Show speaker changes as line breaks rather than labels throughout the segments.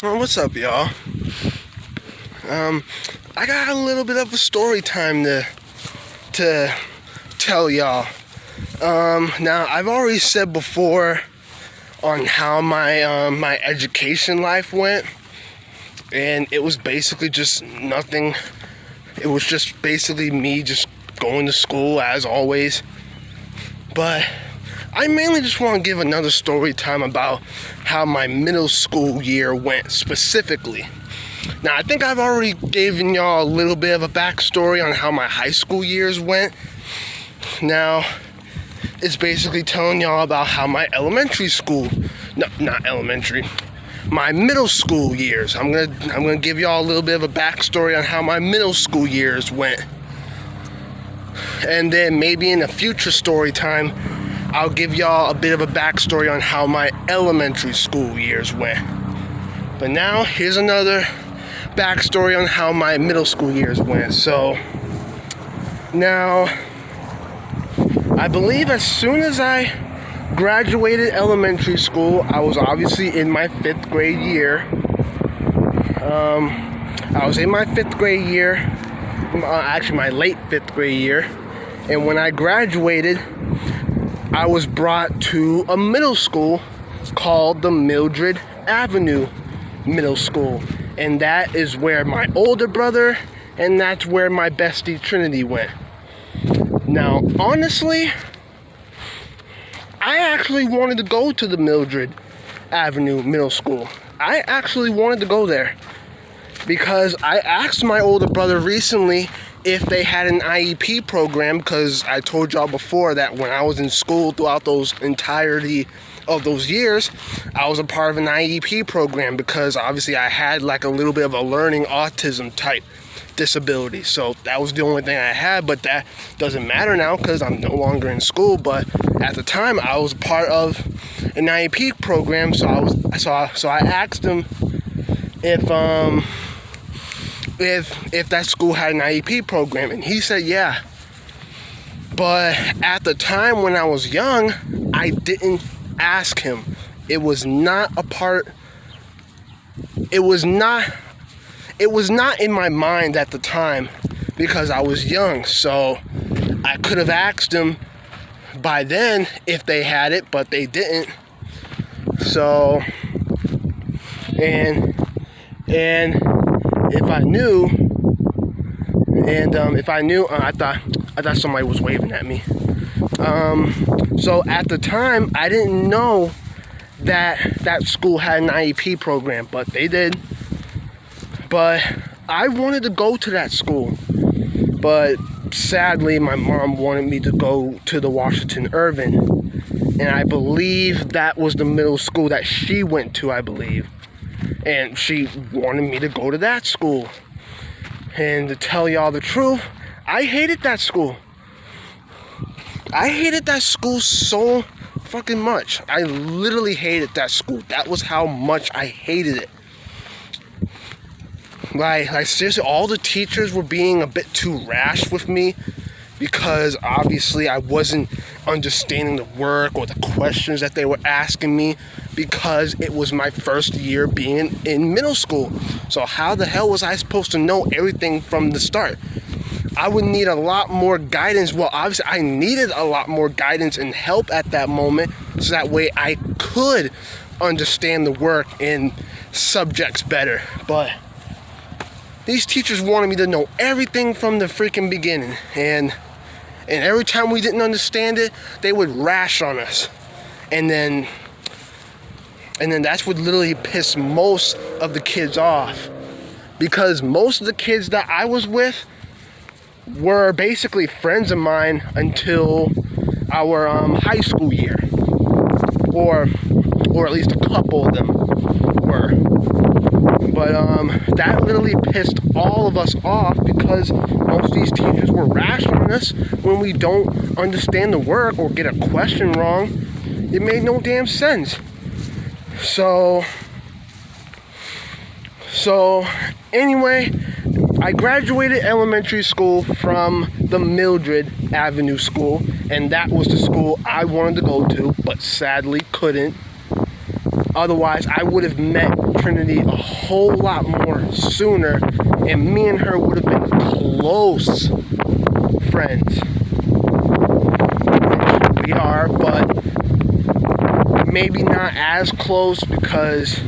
What's up, y'all? I got a little bit of a story time to tell y'all. Now I've already said before on how my education life went, and it was basically just nothing. It was just basically me just going to school as always. But I mainly just want to give another story time about how my middle school year went specifically. Now, I think I've already given y'all a little bit of a backstory on how my high school years went. Now, it's basically telling y'all about how my my middle school years. I'm gonna give y'all a little bit of a backstory on how my middle school years went. And then maybe in a future story time, I'll give y'all a bit of a backstory on how my elementary school years went. But now, here's another backstory on how my middle school years went. So, now, I believe as soon as I graduated elementary school, I was obviously in my 5th grade year. I was in my 5th grade year, actually my late 5th grade year. And when I graduated, I was brought to a middle school called the Mildred Avenue Middle School. And that is where my older brother and that's where my bestie Trinity went. Now, honestly, I actually wanted to go to the Mildred Avenue Middle School. I actually wanted to go there because I asked my older brother recently if they had an IEP program, because I told y'all before that when I was in school throughout those entirety of those years, I was a part of an IEP program because obviously I had like a little bit of a learning autism type disability. So that was the only thing I had, but that doesn't matter now because I'm no longer in school. But at the time I was part of an IEP program, so I asked him if that school had an IEP program, and he said yeah. But at the time when I was young, I didn't ask him. It was not in my mind at the time because I was young. So I could have asked him by then if they had it, but they didn't. So and if I knew, I thought somebody was waving at me. So at the time, I didn't know that school had an IEP program, but they did. But I wanted to go to that school, but sadly, my mom wanted me to go to the Washington Irving, and I believe that was the middle school that she went to, I believe. And she wanted me to go to that school. And to tell y'all the truth, I hated that school. I hated that school so fucking much. I literally hated that school. That was how much I hated it. Like seriously, all the teachers were being a bit too rash with me because obviously I wasn't understanding the work or the questions that they were asking me because it was my first year being in middle school. So how the hell was I supposed to know everything from the start? I would need a lot more guidance. Well, obviously I needed a lot more guidance and help at that moment so that way I could understand the work and subjects better. But these teachers wanted me to know everything from the freaking beginning, and every time we didn't understand it, they would rash on us. And then that's what literally pissed most of the kids off, because most of the kids that I was with were basically friends of mine until our high school year, or at least a couple of them were. But that literally pissed all of us off because most of these teachers were rash on us when we don't understand the work or get a question wrong. It made no damn sense. So anyway, I graduated elementary school from the Mildred Avenue School, and that was the school I wanted to go to, but sadly couldn't. Otherwise, I would have met Trinity a whole lot more sooner, and me and her would have been close friends. We are, but maybe not as close because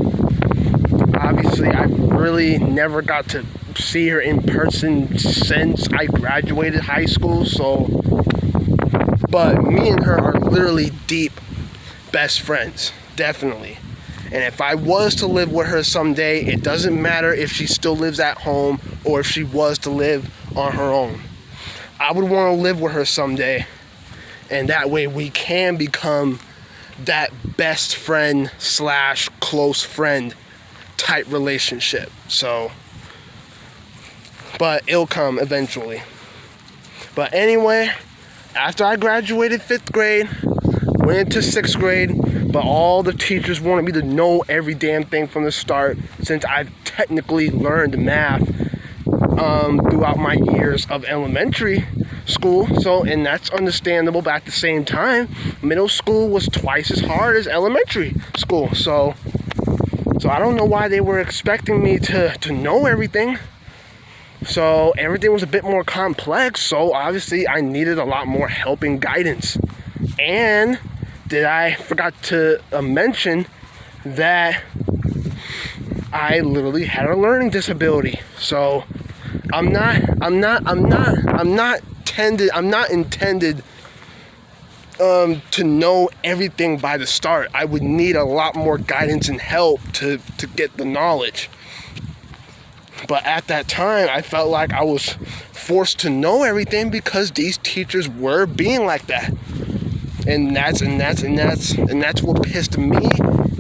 obviously I really never got to see her in person since I graduated high school. So, but me and her are literally deep best friends, definitely. And if I was to live with her someday, it doesn't matter if she still lives at home or if she was to live on her own. I would want to live with her someday, and that way we can become that best friend / close friend type relationship. So, but it'll come eventually. But anyway, after I graduated 5th grade, went into 6th grade, but all the teachers wanted me to know every damn thing from the start, since I technically learned math throughout my years of elementary school. So, and that's understandable, but at the same time, middle school was twice as hard as elementary school. So I don't know why they were expecting me to know everything. So everything was a bit more complex. So obviously I needed a lot more help and guidance. And I forgot to mention that I literally had a learning disability. So I'm not intended to know everything by the start. I would need a lot more guidance and help to get the knowledge. But at that time, I felt like I was forced to know everything because these teachers were being like that. And that's what pissed me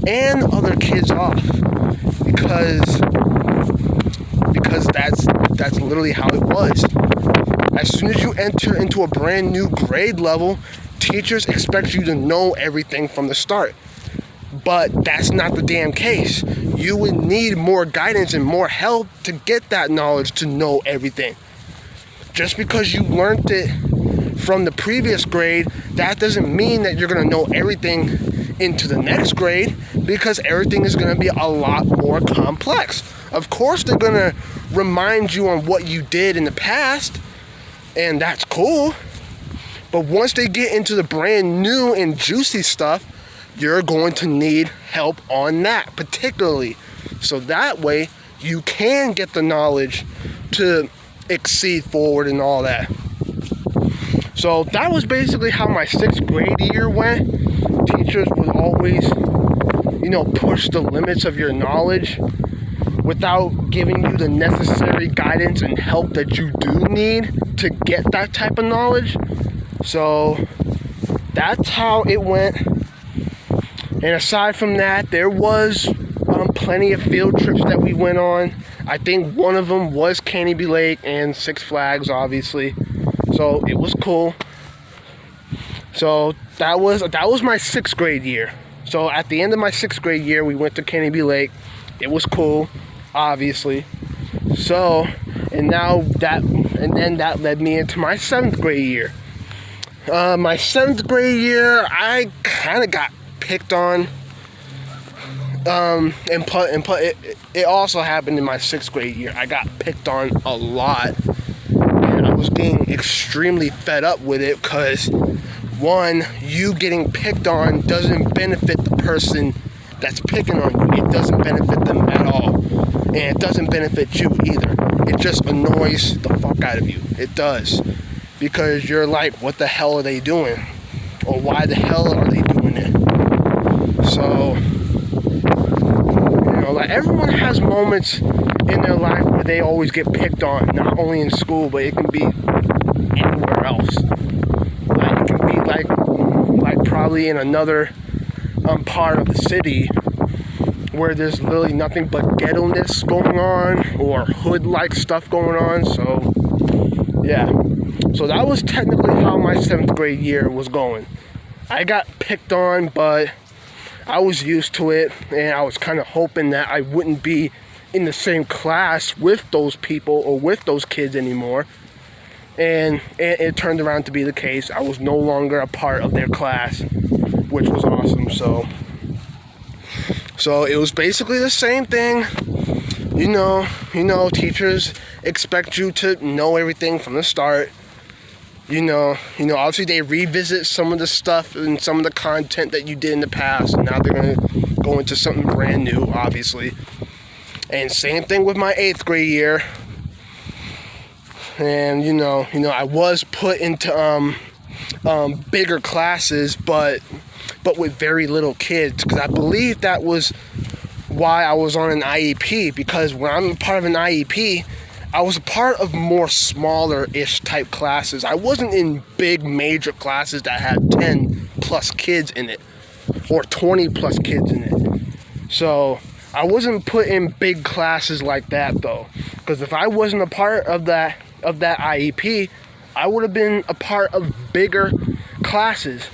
and other kids off. Because that's literally how it was. As soon as you enter into a brand new grade level, teachers expect you to know everything from the start. But that's not the damn case. You would need more guidance and more help to get that knowledge to know everything. Just because you learned it from the previous grade, that doesn't mean that you're going to know everything into the next grade, because everything is going to be a lot more complex. Of course, they're going to remind you on what you did in the past, and that's cool. But once they get into the brand new and juicy stuff, you're going to need help on that particularly. So that way you can get the knowledge to exceed forward and all that. So that was basically how my 6th grade year went. Teachers would always, push the limits of your knowledge without giving you the necessary guidance and help that you do need to get that type of knowledge. So that's how it went. And aside from that, there was plenty of field trips that we went on. I think one of them was Canopy Lake and Six Flags, obviously. So it was cool. So that was my 6th grade year. So at the end of my 6th grade year, we went to Canopy Lake. It was cool, obviously. So, and then that led me into my 7th grade year. My 7th grade year, I kind of got picked on. It also happened in my 6th grade year. I got picked on a lot, and I was getting extremely fed up with it because, one, you getting picked on doesn't benefit the person that's picking on you. It doesn't benefit them at all, and it doesn't benefit you either. It just annoys the fuck out of you. It does, because you're like, what the hell are they doing, or why the hell are they doing it? So, like, everyone has moments in their life where they always get picked on, not only in school, but it can be anywhere else. Like, it can be like probably in another part of the city where there's literally nothing but ghetto-ness going on or hood-like stuff going on. So, yeah. So that was technically how my 7th grade year was going. I got picked on, but I was used to it, and I was kind of hoping that I wouldn't be in the same class with those people or with those kids anymore. And it turned around to be the case. I was no longer a part of their class, which was awesome. So it was basically the same thing. Teachers expect you to know everything from the start. Obviously they revisit some of the stuff and some of the content that you did in the past, and now they're gonna go into something brand new, obviously. And same thing with my 8th grade year. And I was put into bigger classes, but with very little kids, because I believe that was why I was on an IEP. Because when I'm part of an IEP, I was a part of more smaller-ish type classes. I wasn't in big major classes that had 10 plus kids in it, or 20 plus kids in it. So I wasn't put in big classes like that, though, because if I wasn't a part of that IEP, I would have been a part of bigger classes.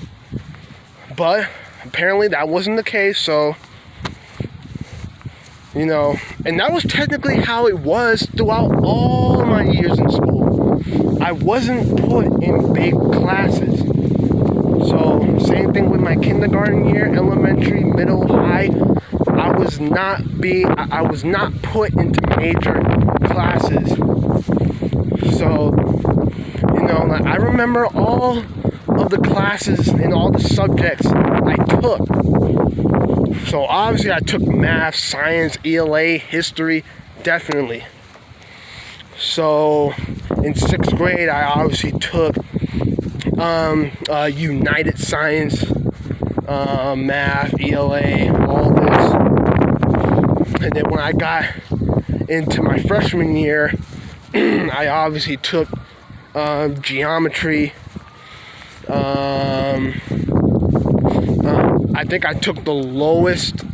But apparently that wasn't the case. So and that was technically how it was throughout all my years in school. I wasn't put in big classes. So same thing with my kindergarten year, elementary, middle, high. I was not put into major classes. So I remember all of the classes and all the subjects I took. So obviously I took math, science, ELA, history, definitely. So in 6th grade I obviously took United Science, math, ELA, all this. And then when I got into my freshman year, I obviously took geometry. I think I took the lowest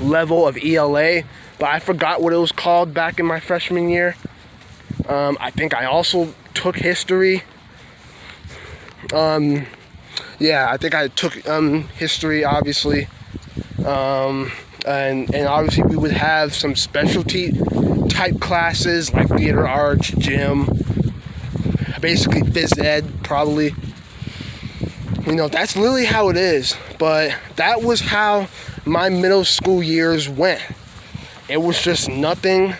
level of ELA, but I forgot what it was called back in my freshman year. I think I also took history. I think I took history, obviously. And obviously we would have some specialty type classes like theater arts, gym, basically phys ed, probably. That's literally how it is. But that was how my middle school years went. It was just nothing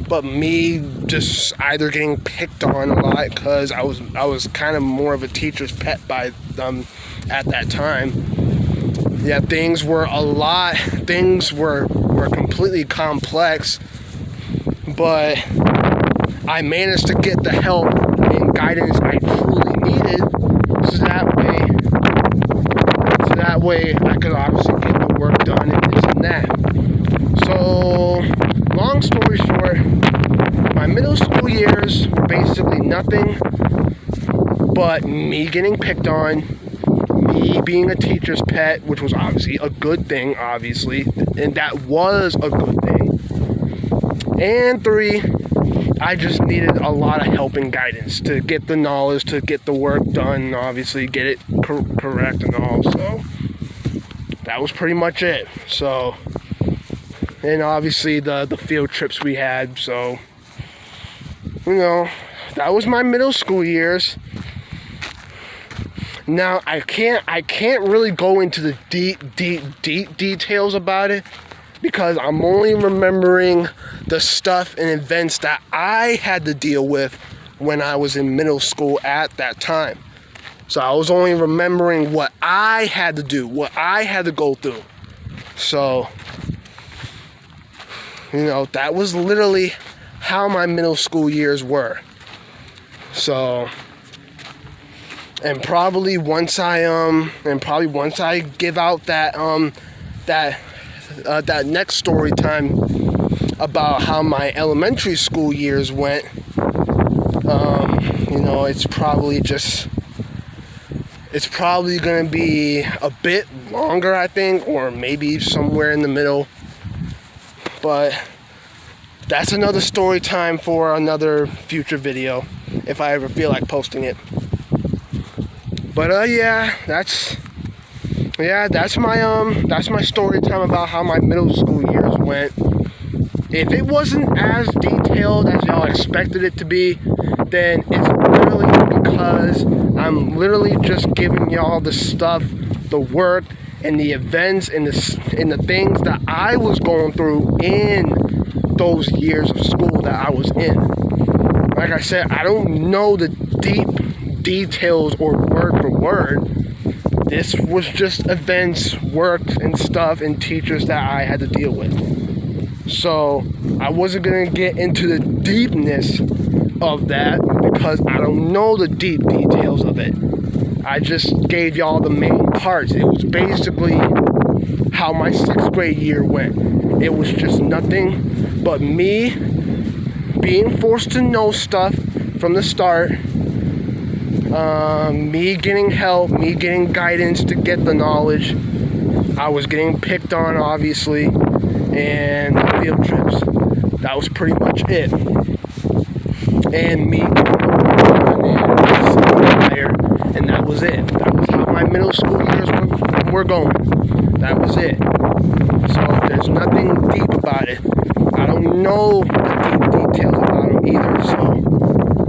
but me just either getting picked on a lot, because I was kind of more of a teacher's pet by them at that time. Yeah, things were completely complex, but I managed to get the help and guidance I truly needed, so that way I could obviously get the work done and this and that. So, long story short, my middle school years were basically nothing but me getting picked on, me being a teacher's pet, which was obviously a good thing, and that was a good thing. And 3, I just needed a lot of help and guidance to get the knowledge, to get the work done, obviously get it correct and all. So that was pretty much it. So, and obviously the field trips we had. So, that was my middle school years. Now I can't really go into the deep details about it, because I'm only remembering the stuff and events that I had to deal with when I was in middle school at that time. So I was only remembering what I had to do, what I had to go through. So, that was literally how my middle school years were. So, and probably once I give out that next story time about how my elementary school years went, it's probably going to be a bit longer, I think, or maybe somewhere in the middle. But that's another story time for another future video, if I ever feel like posting it. But that's my story time about how my middle school years went. If it wasn't as detailed as y'all expected it to be, then it's literally because I'm literally just giving y'all the stuff, the work, and the events and the things that I was going through in those years of school that I was in. Like I said, I don't know the deep details or word for word. This was just events, work, and stuff, and teachers that I had to deal with. So I wasn't going to get into the deepness of that because I don't know the deep details of it. I just gave y'all the main parts. It was basically how my 6th grade year went. It was just nothing but me being forced to know stuff from the start, me getting help, me getting guidance to get the knowledge. I was getting picked on, obviously, and field trips. That was pretty much it. And me and that was it. That was how my middle school years were going. That was it. So there's nothing deep about it. I don't know the deep details about them either. So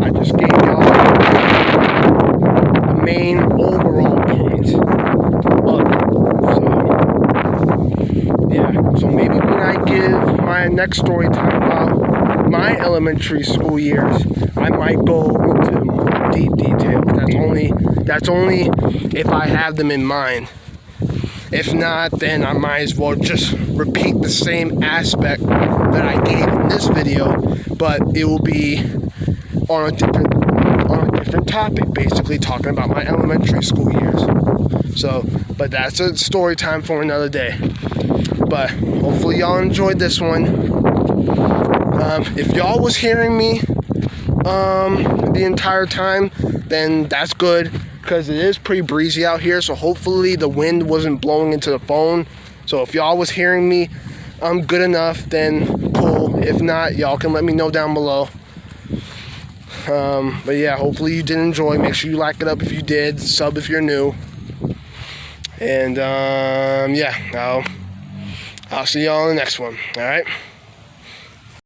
I just gave y'all the main overall points of it. So yeah. So maybe when I give my next story time about my elementary school years, I might go into more deep details. That's only if I have them in mind. If not, then I might as well just repeat the same aspect that I gave in this video, but it will be on a different topic, basically talking about my elementary school years. So, but that's a story time for another day. But hopefully y'all enjoyed this one. If y'all was hearing me the entire time, then that's good, because it is pretty breezy out here, so hopefully the wind wasn't blowing into the phone. So if y'all was hearing me good enough, then cool. If not, y'all can let me know down below. But yeah, hopefully you did enjoy. Make sure you like it up if you did, sub if you're new, and yeah, I'll see y'all in the next one. All right.